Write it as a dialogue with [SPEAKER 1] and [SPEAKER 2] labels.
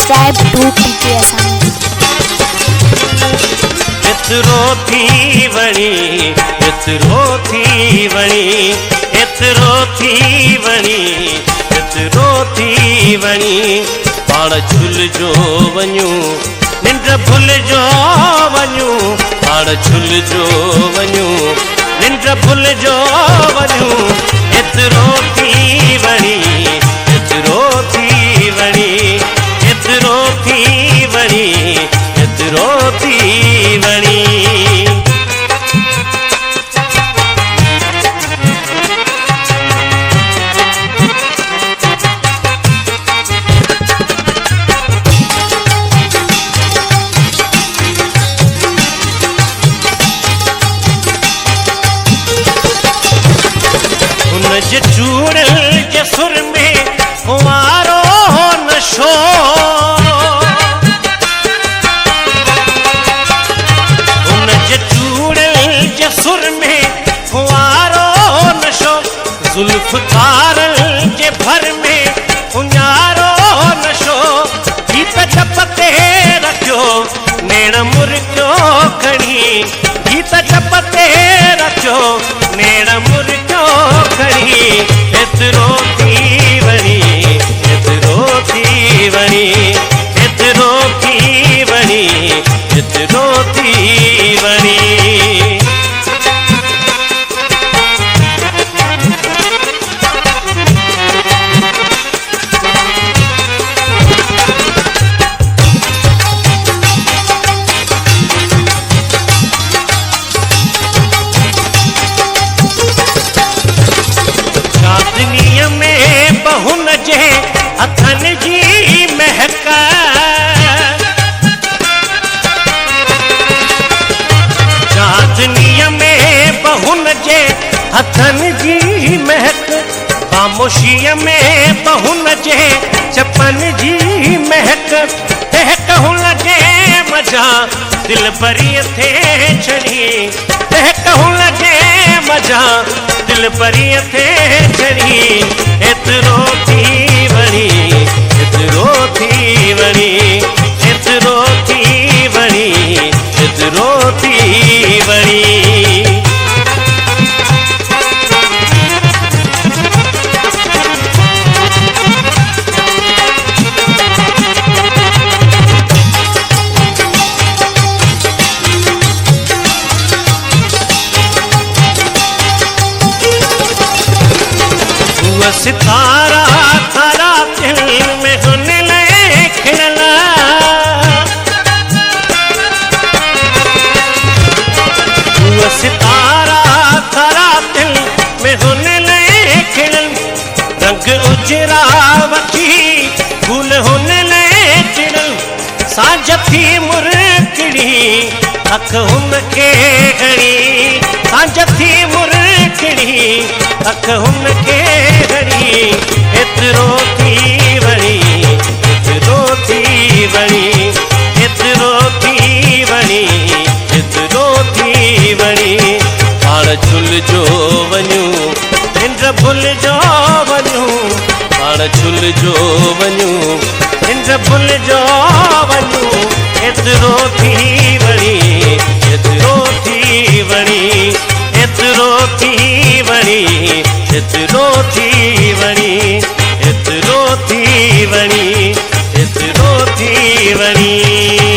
[SPEAKER 1] subscribe to PK Assamese.
[SPEAKER 2] एतिरो थी वणी, एतिरो थी वणी, एतिरो थी वणी, एतिरो थी वणी, पाण झुलजो वञूं निंड भुलजो वञूं, पाण झुलजो वञूं निंड भुलजो वञूं, एतिरो थी वणी, एतिरो थी वणी, एतिरो थी वणी, एतिरो थी वणी। जे चूड़ल जे सुर में कुंवारो नशो, उन जे चूड़ल जे सुर में कुंवारो नशो, जुल्फ कारल जे भर में उन्यारो नशो, गीत जपते रखियो नेण मुर्गियो खणी, गीत जपते रखियो नेण मुर्गियो खणी, एतिरो थी वणी, एतिरो थी वणी, एतिरो थी वणी, एतिरो थी वणी। चांदनीअ में बहुन जे हथन जी महक, चांदनीअ में बहुन जे हथन जी महक, खामोशीअ में बहुन जे चपन जी महक, तहक हुन जे मजा दिल भरीअ थे छड़ी, तहक हुन जे मजा दिल भरीअ थे छड़ी, एतिरो थी वणी, एतिरो थी वणी, एतिरो थी वणी, एतिरो थी वणी। सितारा थारा दिल में हुन लए खिलला, सितारा थारा दिल में हुन लए खिलल, रंग उजरा वठी फूल हुन लए चिड़ल, साँझ थी मुरकड़ी अख हुन के घड़ी, साँझ थी मुरकड़ी अख हुन के घड़ी, एतिरो थी वणी, एतिरो थी वणी, एतिरो थी वणी, एतिरो थी वणी, पाण झुलजो वञूं निंड भुलजो वञूं, पाण झुलजो वञूं निंड भुलजो वञूं, एतिरो थी वणी, एतिरो थी वणी, एतिरो थी वणी, एतिरो थी वणी, एतिरो थी वणी, एतिरो थी वणी।